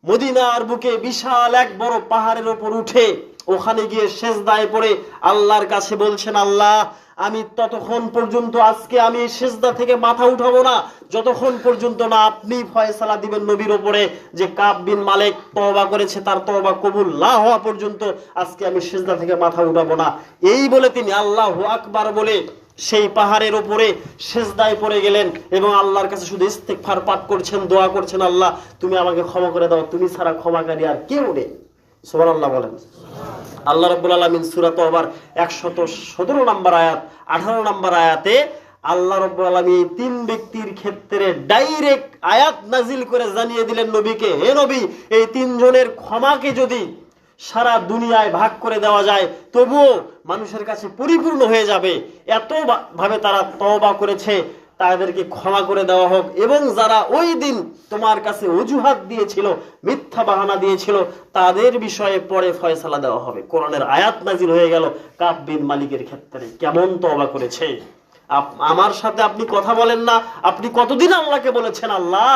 মদিনার বুকে বিশাল এক বড় পাহাড়ের উপর উঠে ওখানে গিয়ে সেজদায় পড়ে আল্লাহর কাছে বলছেন, আল্লাহ, আমি ততক্ষণ পর্যন্ত, আজকে আমি সেজদা থেকে মাথা উঠাবো না যতক্ষণ পর্যন্ত না আপনি ফয়সালা দিবেন নবীর উপরে যে কাব বিন মালিক তওবা করেছে, তার তওবা কবুল না হওয়া পর্যন্ত আজকে আমি সেজদা থেকে মাথা উঠাবো না। এই বলে তিনি আল্লাহু আকবার বলে সেই পাহাড়ের উপরে সেজদায় পড়ে গেলেন এবং আল্লাহর কাছে শুধু ইস্তেগফার পাঠ করছেন, দোয়া করছেন, আল্লাহ তুমি আমাকে ক্ষমা করে দাও, তুমি ছাড়া ক্ষমাকারী আর কেউ নেই। সুবহানাল্লাহ বলেন। আল্লাহ রাব্বুল আলামিন সূরা তওবার 117 নম্বর আয়াত, 18 নম্বর আয়াতে আল্লাহ রাব্বুল আলামিন 3 ব্যক্তির ক্ষেত্রে ডাইরেক্ট আয়াত নাজিল করে জানিয়ে দিলেন নবীকে, হে নবী, এই 3 জনের ক্ষমাকে যদি সারা দুনিয়ায় ভাগ করে দেওয়া যায় তবুও মানুষের কাছে পরিপূর্ণ হয়ে যাবে। এত ভাবে তারা তওবা করেছে, তাদেরকে ক্ষমা করে দেওয়া হোক। এবং যারা ওই দিন তোমার কাছে অজুহাত দিয়েছিল, মিথ্যা বাহানা দিয়েছিল, তাদের বিষয়ে পরে ফয়সালা দেওয়া হবে। কোরআনের আয়াত নাজিল হয়ে গেল কাব বিন মালিকের ক্ষেত্রে। কেমন তওবা করেছে। আমার সাথে আপনি কথা বলেন না, আপনি কতদিন আল্লাহকে বলেছেন, আল্লাহ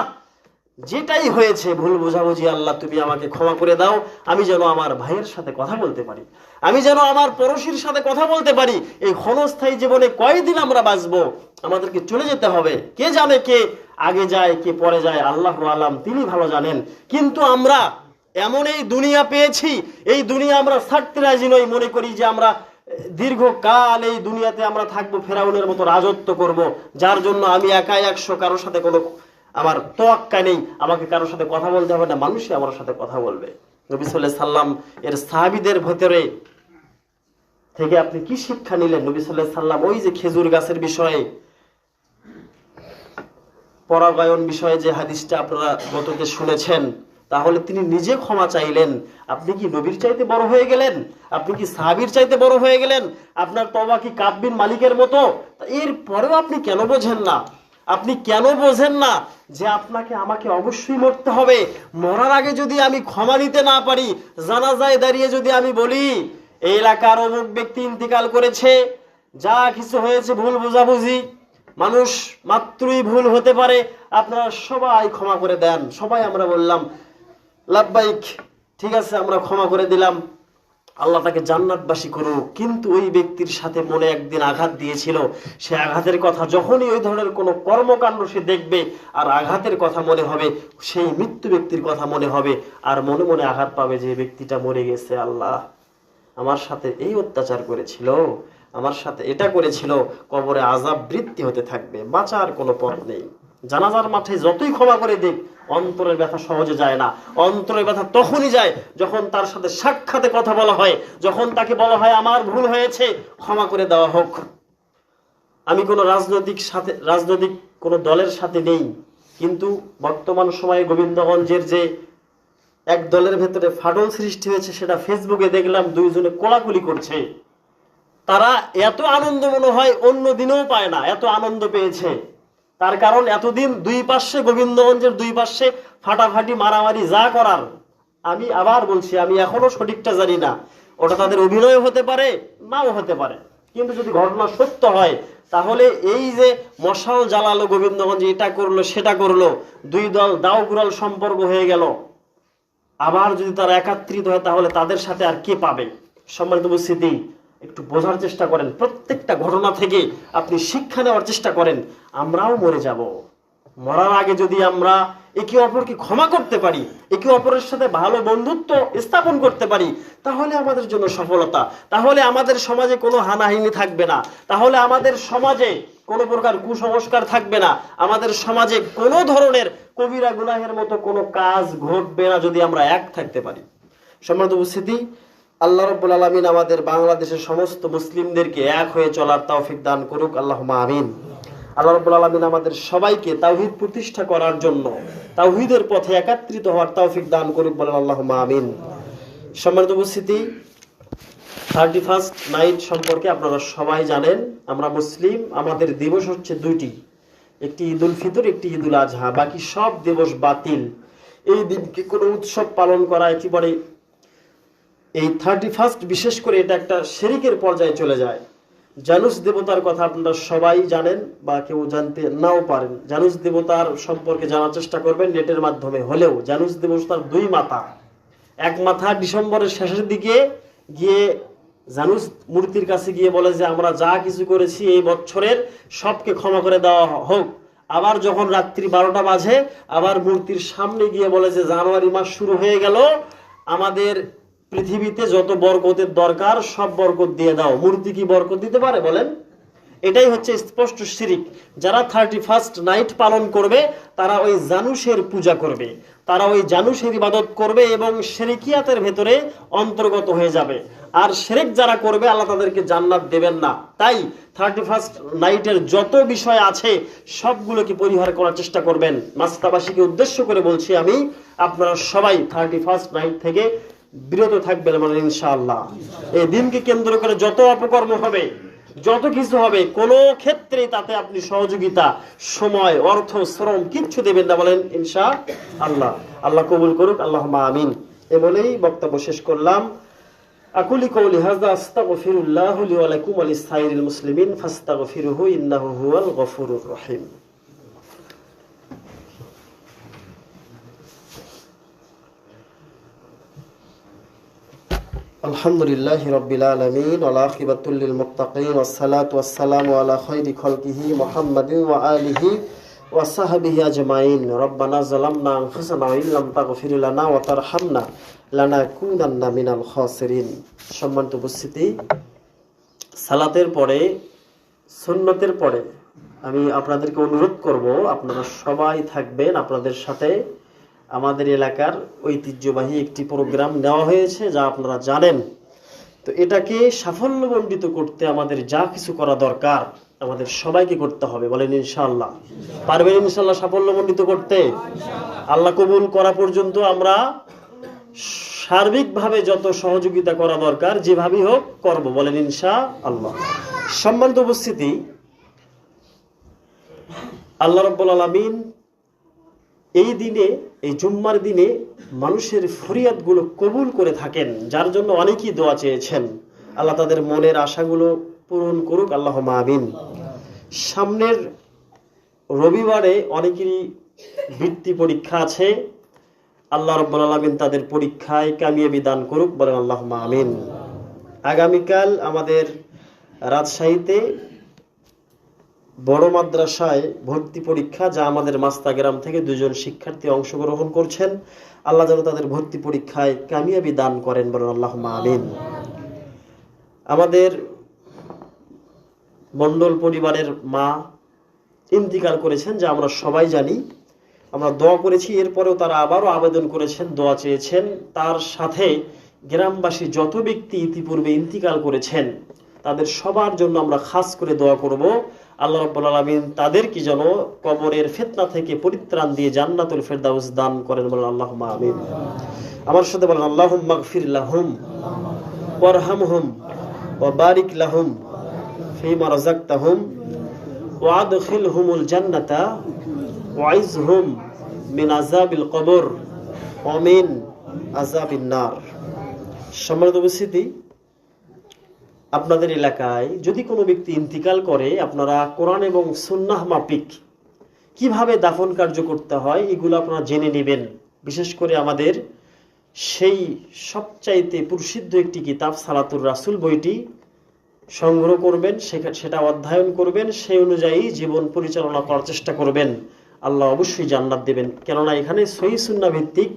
যেটাই হয়েছে ভুল বোঝাবুঝি, আল্লাহ তুমি আমাকে ক্ষমা করে দাও, আমি যেন আমার ভাইয়ের সাথে কথা বলতে পারি, আমি যেন আমার পড়শির সাথে কথা বলতে পারি। এই ক্ষণস্থায়ী জীবনে কয়দিন আমরা বাঁচবো, আমাদেরকে চলে যেতে হবে। কে জানে কে আগে যায় কে পরে যায়, আল্লাহু আলাম, তিনি ভালো জানেন। কিন্তু আমরা এমন এই দুনিয়া পেয়েছি, এই দুনিয়া আমরা ছাড়তে রাজি নই। মনে করি যে আমরা দীর্ঘকাল এই দুনিয়াতে আমরা থাকবো, ফেরাউনের মতো রাজত্ব করব, যার জন্য আমি একাই 100, কারোর সাথে কোনো আমার তোয়াক্কা নেই, আমাকে কারোর সাথে কথা বলতে হবে না, মানুষই আমার সাথে কথা বলবে। নবী সাল্লাল্লাহু আলাইহি সাল্লাম এর সাহাবীদের ভিতরে থেকে আপনি কি শিক্ষা নিলেন? নবী সাল্লাল্লাহু আলাইহি সাল্লাম ওই যে খেজুর গাছের বিষয়ে, পরাগায়ন বিষয়ে যে হাদিসটা আপনারা গততে শুনেছেন, তাহলে তিনি নিজে ক্ষমা চাইলেন। আপনি কি নবীর চাইতে বড় হয়ে গেলেন? আপনি কি সাহাবীর চাইতে বড় হয়ে গেলেন? আপনার তওবা কি কাব বিন মালিকের মতো? এর পরেও আপনি কেন বোঝেন না? আপনি কেন বোঝেন না যে আপনাকে আমাকে অবশ্যই মরতে হবে? মরার আগে যদি আমি ক্ষমা নিতে না পারি, জানাজায় দাঁড়িয়ে যদি আমি বলি এই এলাকার অমুক ব্যক্তি ইন্তিকাল করেছে, যা কিছু হয়েছে ভুল বোঝাবুঝি, মানুষ মাত্রই ভুল হতে পারে, আপনারা সবাই ক্ষমা করে দেন। সবাই আমরা বললাম লাব্বাইক, ঠিক আছে আমরা ক্ষমা করে দিলাম, আল্লাহ তাকে জান্নাতবাসী করুক। কিন্তু ওই ব্যক্তির সাথে মনে একদিন আঘাত দিয়েছিল, সে আঘাতের কথা যখনই ওই ধরনের কোনো কর্মকাণ্ড সে দেখবে, আর আঘাতের কথা মনে হবে, সেই মৃত্যু ব্যক্তির কথা মনে হবে, আর মনে মনে আঘাত পাবে যে ব্যক্তিটা মরে গেছে, আল্লাহ আমার সাথে এই অত্যাচার করেছিল, আমার সাথে এটা করেছিল, কবরে আযাব বৃদ্ধি হতে থাকবে, বাঁচার কোনো পথ নেই। জানাজার মাঠে যতই ক্ষমা করে দিক, অন্তরের ব্যথা সহজে যায় না। অন্তরের ব্যথা তখনই যায় যখন তার সাথে সাক্ষাতে কথা বলা হয়, যখন তাকে বলা হয় আমার ভুল হয়েছে, ক্ষমা করে দেওয়া হোক। আমি কোনো রাজনৈতিক কোনো দলের সাথে নেই, কিন্তু বর্তমান সময়ে গোবিন্দগঞ্জের যে এক দলের ভেতরে ফাটল সৃষ্টি হয়েছে, সেটা ফেসবুকে দেখলাম, দুইজনে কোলাকুলি করছে। তারা এত আনন্দ মনে হয় অন্য দিনেও পায় না, এত আনন্দ পেয়েছে। তার কারণ এতদিন দুই পাশে, গোবিন্দগঞ্জের দুই পাশে ফাটাফাটি মারামারি যা করার, আমি আবার বলছি, আমি এখনো সঠিকটা জানি না, ওটা তাদের অভিনয় হতে পারে, নাও হতে পারে। কিন্তু যদি ঘটনা সত্য হয়, তাহলে এই যে মশাল জ্বালালো গোবিন্দগঞ্জে, এটা করলো সেটা করলো, দুই দল দাও গুড়াল সম্পর্ক হয়ে গেল, আবার যদি তারা একাত্রিত হয়, তাহলে তাদের সাথে আর কে পাবে? সম্মানিত উপস্থিতি, একটু বোঝার চেষ্টা করেন, প্রত্যেকটা ঘটনা থেকে আপনি শিক্ষা নেওয়ার চেষ্টা করেন। আমরাও মরে যাব, মরার আগে যদি আমরা একে অপরকে ক্ষমা করতে পারি, একে অপরের সাথে ভালো বন্ধুত্ব স্থাপন করতে পারি, তাহলে আমাদের জন্য সফলতা। তাহলে আমাদের সমাজে কোনো হানাহানি থাকবে না, তাহলে আমাদের সমাজে কোনো প্রকার কুসংস্কার থাকবে না, আমাদের সমাজে কোনো ধরনের কবিরা গুনাহের মতো কোনো কাজ ঘটবে না, যদি আমরা এক থাকতে পারি। সম্মানিত উপস্থিতি, আল্লাহ রাব্বুল আলামিন আমাদের বাংলাদেশের সমস্ত মুসলিমদেরকে এক হয়ে চলার তৌফিক দান করুক, আল্লাহুম্মা আমিন। আল্লাহ রাব্বুল আলামিন আমাদের সবাইকে তাওহীদ প্রতিষ্ঠা করার জন্য, তাওহীদের পথে একত্রিত হওয়ার তৌফিক দান করুক, বলেন আল্লাহুম্মা আমিন। সম্মানিত উপস্থিতি, 31st নাইট সম্পর্কে আপনারা সবাই জানেন। আমরা মুসলিম, আমাদের দিবস হচ্ছে দুইটি, একটি ঈদুল ফিতর, একটি ঈদুল আজহা, বাকি সব দিবস বাতিল। এই দিনকে কোনো উৎসব পালন করা একেবারে, এই 31st বিশেষ করে এটা একটা শিরকের পর্যায়ে চলে যায়। জানুস দেবতার কথা আপনারা সবাই জানেন, বা কেউ জানতে নাও পারেন। জানুস দেবতার সম্পর্কে জানার চেষ্টা করবেন নেটের মাধ্যমে হলেও। জানুস দেবতার দুই মাথা, এক মাথা ডিসেম্বরের শেষের দিকে গিয়ে জানুস মূর্তির কাছে গিয়ে বলে যে আমরা যা কিছু করেছি এই বছরের সবকে ক্ষমা করে দেওয়া হোক। আবার যখন রাত্রি 12টা বাজে, আবার মূর্তির সামনে গিয়ে বলে যে জানুয়ারি মাস শুরু হয়ে গেল, আমাদের পৃথিবীতে যত বরকতের দরকার সব বরকত দিয়ে দাও। মূর্তি কি বরকত দিতে পারে বলেন? এটাই হচ্ছে স্পষ্ট শিরিক। যারা 31st নাইট পালন করবে, তারা ওই জানুসের পূজা করবে, তারা ওই জানুসের ইবাদত করবে এবং শিরকিয়াতের ভেতরে অন্তর্গত হয়ে যাবে। আর শিরক যারা করবে, আল্লাহ তাদেরকে জান্নাত দেবেন না। তাই 31st নাইটের যত বিষয় আছে সবগুলোকে পরিহার করার চেষ্টা করবেন। মাস্তাবাসীকে উদ্দেশ্য করে বলছি আমি, আপনারা সবাই 31st নাইট থেকে বিরত থাকবেন মানে ইনশাআল্লাহ। এই দিনকে কেন্দ্র করে যত অপকর্ম হবে, যত কিছু হবে, কোনো ক্ষেত্রে তাতে আপনি সহযোগিতা, সময়, অর্থ, শ্রম কিচ্ছু দেবেন না, বলেন ইনশাআল্লাহ। আল্লাহ কবুল করুক, আল্লাহুম্মা আমিন। এ বলেই বক্তব্য শেষ করলাম। আকুলি কওলি হাযা আস্তাগফিরুল্লাহ লি ওয়া লাকুম ওয়া লিসাইরিল মুসলিমিন ফাস্তাগফিরুহু ইন্নাহু হুয়াল গফুরুর রহিম। আলহামদুলিল্লাহি রাব্বিল আলামিন ওয়াল আখিবাতুল লিল মুত্তাকিন ওয়াস সালাতু ওয়াস সালামু আলা খায়রি খালকিহি মুহাম্মাদিন ওয়া আলিহি ওয়া সাহবিহি আজমাইন। রব্বানা যালামনা আনফুসানা ওয়া ইল্লাম তাগফির লানা ওয়া তারহামনা লানাকুনান্না মিনাল খাসিরিন। সম্মানিত উপস্থিতি, সালাতের পরে, সুন্নতের পরে আমি আপনাদেরকে অনুরোধ করব, আপনারা সবাই থাকবেন। আপনাদের সাথে আমাদের এলাকার ঐতিহ্যবাহী একটি প্রোগ্রাম নেওয়া হয়েছে, যা আপনারা জানেন। তো এটাকে সাফল্যমণ্ডিত করতে আমাদের যা কিছু করা দরকার আমাদের সবাইকে করতে হবে, বলেন ইনশাআল্লাহ। পারবেন ইনশাআল্লাহ সাফল্যমণ্ডিত করতে? আল্লাহ কবুল করা পর্যন্ত আমরা সার্বিকভাবে যত সহযোগিতা করা দরকার যেভাবেই হোক করব, বলেন ইনশাআল্লাহ। সম্মানিত উপস্থিতি, আল্লাহ রাব্বুল আলামিন এই দিনে, এই জুম্মার দিনে মানুষের ফরিয়াদগুলো কবুল করে থাকেন, যার জন্য অনেকেই দোয়া চেয়েছেন। আল্লাহ তাদের মনের আশাগুলো পূরণ করুক, আল্লাহুম্মা আমিন। সামনের রবিবারে অনেকেরই বৃত্তি পরীক্ষা আছে, আল্লাহ রাব্বুল আলামিন তাদের পরীক্ষায় কামিয়াবি দান করুক, বলেন আল্লাহুম্মা আমিন। আগামীকাল আমাদের রাজশাহীতে বড় মাদ্রাসায় ভর্তি পরীক্ষা, যা আমাদের মাস্তা গ্রাম থেকে 2 জন শিক্ষার্থী অংশগ্রহণ করছেন। আল্লাহ যেন তাদের ভর্তি পরীক্ষায় কামিয়াবি দান করেন, বলেন আল্লাহুম্মা আমিন। আমাদের মণ্ডল পরিবারের মা ইন্তিকাল করেছেন, যা আমরা সবাই জানি। আমরা দোয়া করেছি, এরপরেও তারা আবারও আবেদন করেছেন, দোয়া চেয়েছেন। তার সাথে গ্রামবাসী যত ব্যক্তি ইতিপূর্বে ইন্তিকাল করেছেন তাদের সবার জন্য আমরা খাস করে দোয়া করব। আল্লাহ রাব্বুল আলামিন তাদেরকে যেন কবরের ফিতনা থেকে পরিত্রাণ দিয়ে জান্নাতুল ফেরদাউস দান করেন, বলেন আল্লাহুম্মা আমিন। আমার সাথে বলেন আল্লাহুম্মা গফির লাহুম ওয়ারহামহুম ওয়া বারিক লাহুম ফীমা রাযাকতাহুম ওয়া আদখিলহুমুল জান্নাতা ওয়া আইযহুম মিন আযাবিল কবর ওয়া মিন আযাবিন নার। সম্মানিত উপস্থিতি, আপনাদের এলাকায় যদি কোনো ব্যক্তি ইন্তিকাল করে, আপনারা কোরআন এবং সুন্নাহ মাফিক কিভাবে দাফন কার্য করতে হয় এগুলো আপনারা জেনে নেবেন। বিশেষ করে আমাদের সেই সবচাইতে প্রসিদ্ধ একটি কিতাব সালাতুর রাসূল বইটি সংগ্রহ করবেন, সেটা অধ্যয়ন করবেন, সেই অনুযায়ী জীবন পরিচালনা করার চেষ্টা করবেন। আল্লাহ অবশ্যই জান্নাত দেবেন, কেননা এখানে সহিহ সুন্নাহ ভিত্তিক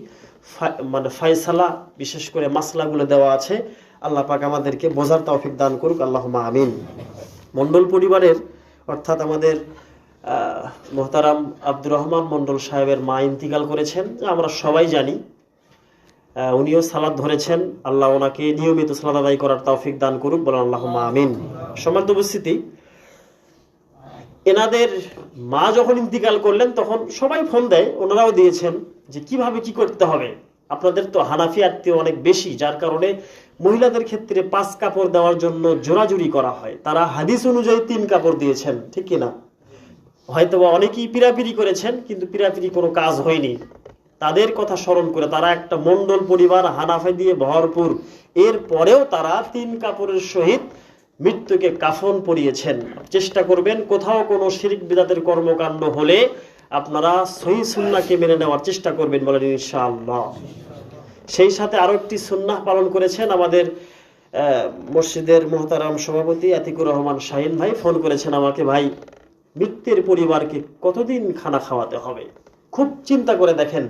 ফায়সালা, বিশেষ করে মাসলাগুলো দেওয়া আছে। আল্লাহ পাক আমাদেরকে বোঝার তৌফিক দান করুক, আল্লাহুম্মা আমিন। মণ্ডল পরিবারের অর্থাৎ আমাদের মোহতারাম আব্দুর রহমান মণ্ডল সাহেবের মা ইন্তিকাল করেছেন, আমরা সবাই জানি। উনিও সালাত ধরেছেন, আল্লাহ ওনাকে নিয়মিত সালাত আদায় করার তৌফিক দান করুক, বলেন আল্লাহুম্মা আমিন। সম্মানিত উপস্থিতি, এনাদের মা যখন ইন্তিকাল করলেন তখন সবাই ফোন দেয়, ওনারাও দিয়েছেন যে কিভাবে কি করতে হবে। আপনাদের তো হানাফি আত্মীয় অনেক বেশি, যার কারণে মহিলাদের ক্ষেত্রে 5 কাপড় দেওয়ার জন্য জোরাজুরি করা হয়। তারা হাদিস অনুযায়ী 3 কাপড় দিয়েছেন, ঠিক কিনা? হয়তো অনেকেই পিরাপিরি করেছেন, কিন্তু পিরাপিরি কোনো কাজ হয়নি। তাদের কথা স্মরণ করে তারা একটা মণ্ডল পরিবার হানাফি দিয়ে ভরপুর, এর পরেও তারা 3 কাপড়ের সহিত মৃত্যুকে কাফন পরিয়েছেন। চেষ্টা করবেন কোথাও কোনো শিরক বিদআতের কর্মকাণ্ড হলে আপনারা সহিহ সুন্নাহকে মেনে নেওয়ার চেষ্টা করবেন, বলেন ইনশাআল্লাহ। সেই সাথে আরো একটি সুন্নাহ পালন করেছেন আমাদের মসজিদের মোহতারাম সভাপতি আতিকুর রহমান শাহিন ভাই। ফোন করেছেন আমাকে, ভাই মৃত্যুর পরিবারকে কতদিন খানা খাওয়াতে হবে? খুব চিন্তা করে দেখেন,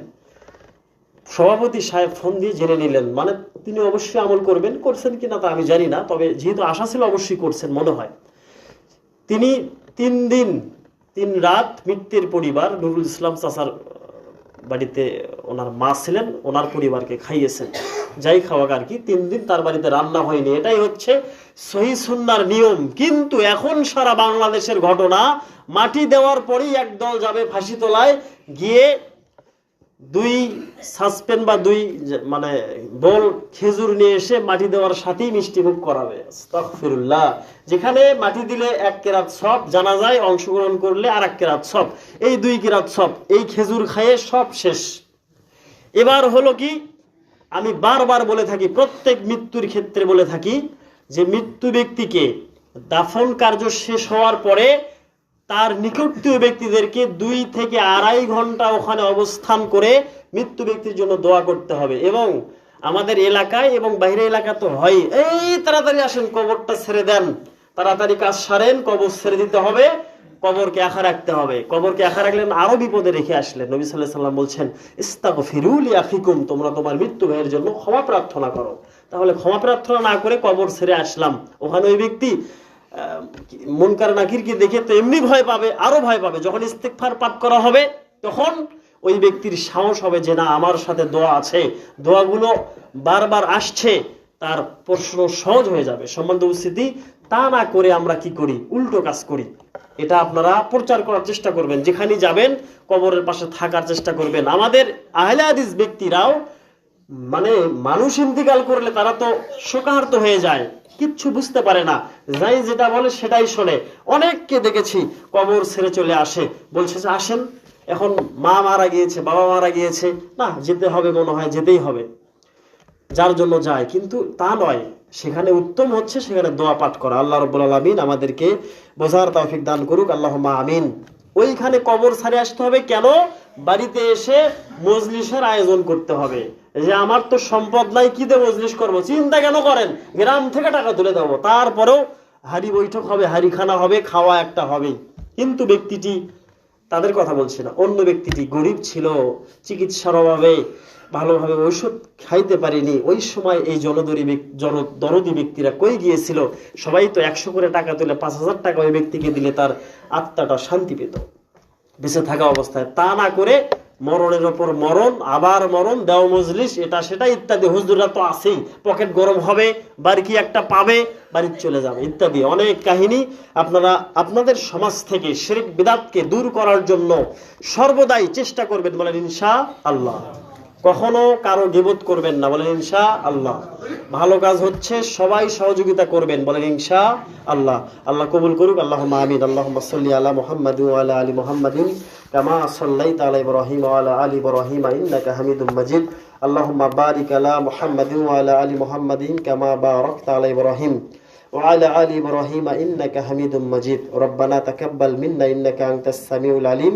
সভাপতি সাহেব ফোন দিয়ে জেনে নিলেন, মানে তিনি অবশ্যই আমল করবেন, করছেন কিনা তা আমি জানি না, তবে যেহেতু আশা ছিল অবশ্যই করছেন মনে হয়। তিনি 3 দিন 3 রাত মৃত্যুর পরিবার নুরুল ইসলাম চাচার বাড়িতে, ওনার মা ছিলেন, ওনার পরিবারকে খাইয়েছেন। যাই খাওয়াক আর কি, 3 দিন তার বাড়িতে রান্না হয়নি। এটাই হচ্ছে সহিহ সুন্নাহর নিয়ম। কিন্তু এখন সারা বাংলাদেশের ঘটনা, মাটি দেওয়ার পরেই একদল যাবে ফাঁসি তোলায়, গিয়ে 2 সাসপেন বা 2 মানে বল খেজুর নিয়ে এসে মাটি দেওয়ার সাথেই মিষ্টি মুখ করাবে। আস্তাগফিরুল্লাহ। যেখানে মাটি দিলে 1 কেরাত সব, জানাজায় অংশগ্রহণ করলে আর 1 কেরাত সব, এই 2 কেরাত সব, এই খেজুর খাইয়ে সব শেষ। এবার হলো কি, আমি বারবার বলে থাকি, প্রত্যেক মৃত্যুর ক্ষেত্রে বলে থাকি যে মৃত্যু ব্যক্তিকে দাফন কার্য শেষ হওয়ার পরে তার নিকটীয় ব্যক্তিদেরকে 2 থেকে 2.5 ঘন্টা ওখানে অবস্থান করে মৃত্যু ব্যক্তির জন্য দোয়া করতে হবে। এবং আমাদের এলাকায় এবং বাইরের এলাকা তো হয়, এই তাড়াতাড়ি আসেন, কবরটা ছেড়ে দেন, তাড়াতাড়ি কাজ সারেন, কবর ছেড়ে দিতে হবে, কবরকে একা রাখতে হবে। কবরকে একা রাখলেন আরো বিপদে রেখে আসলেন। নবী সাল্লাল্লাহু আলাইহি ওয়াসাল্লাম বলছেন, ইস্তাগফিরু লিআখিকুম, তোমরা তোমার মৃত্যু ভাইয়ের জন্য ক্ষমা প্রার্থনা করো। তাহলে ক্ষমা প্রার্থনা না করে কবর ছেড়ে আসলাম, ওখানে ওই ব্যক্তি মুনকার নাকিরকে দেখে তো এমনি ভয় পাবে, আরো ভয় পাবে। যখন ইস্তিগফার পাঠ করা হবে তখন ওই ব্যক্তির সাহস হবে যে না, আমার সাথে দোয়া আছে, দোয়াগুলো বারবার আসছে, তার প্রশ্ন সহজ হয়ে যাবে। সম্মানিত উপস্থিতি, তা না করে আমরা কি করি? উল্টো কাজ করি। এটা আপনারা প্রচার করার চেষ্টা করবেন, যেখানে যাবেন কবরের পাশে থাকার চেষ্টা করবেন। আমাদের আহলে হাদিস ব্যক্তিরাও মানে মানুষ ইন্তিকাল করলে তারা তো শোকাহত হয়ে যায়, কিচ্ছু বুঝতে পারে না, যাই যেটা বলে সেটাই শোনে। অনেককে দেখেছি কবর ছেড়ে চলে আসে, বলছে যে আসেন, এখন মা মারা গিয়েছে, বাবা মারা গিয়েছে, না যেতে হবে, মনে হয় যেতেই হবে, যার জন্য যায়। কিন্তু তা নয়, সেখানে উত্তম হচ্ছে সেখানে দোয়া পাঠ করা। আল্লাহ রাব্বুল আলামিন আমাদেরকে বোঝার তৌফিক দান করুক, আল্লাহুম্মা আমিন। ওইখানে কবর ছাড়ে আসতে হবে কেন? বাড়িতে এসে মজলিসের আয়োজন করতে হবে। যে আমার তো সম্পদ নাই, কি দিয়ে মজলিস করবো, চিন্তা কেন করেন? গ্রাম থেকে টাকা তুলে দেবো, তারপরেও হাড়ি বৈঠক হবে, হাড়ি খানা হবে, খাওয়া একটা হবেই। কিন্তু ব্যক্তিটি তাদের কথা বলছি না, অন্য ব্যক্তিটি গরিব ছিল, চিকিৎসার অভাবে ভালোভাবে ঔষধ খাইতে পারেনি, ওই সময় এই জনদরদি ব্যক্তিরা কই গিয়েছিল? সবাই তো 100 করে টাকা তুলে 5,000 টাকা ওই ব্যক্তিকে দিলে তার আত্মাটা শান্তি পেত বেঁচে থাকা অবস্থায়। তা না করে মরণের ওপর মরণ, আবার মরণ, দেও মজলিস, এটা সেটা ইত্যাদি। হুজুররা তো আছেই, পকেট গরম হবে, বাড়ি কি একটা পাবে, বাড়ি চলে যাবে ইত্যাদি অনেক কাহিনী। আপনারা আপনাদের সমাজ থেকে শিরক বিদআতকে দূর করার জন্য সর্বদাই চেষ্টা করবেন, বলেন ইনশাআল্লাহ। কখনো কারো গীবত করবেন না, বলেন ইনশাআল্লাহ। ভালো কাজ হচ্ছে, সবাই সহযোগিতা করবেন, বলেন ইনশাআল্লাহ। আল্লাহ কবুল করুক, আল্লাহুম্মা আমিন। আল্লাহুম্মা সাল্লি আলা মুহাম্মাদিন ওয়া আলা আলি মুহাম্মাদিন কামা সাল্লাইতা আলা ইব্রাহিম ওয়া আলা আলি ইব্রাহিম ইন্নাকা হামিদুম মাজিদ। আল্লাহুম্মা বারিক আলা মুহাম্মাদিন ওয়া আলা আলি মুহাম্মাদিন কামা বারাকতা আলা ইব্রাহিম ওয়া আলা আলি ইব্রাহিম ইন্নাকা হামিদুম মাজিদ। রব্বানা তাকাব্বাল মিন্না ইন্নাকা আনতাস সামিউল আলিম।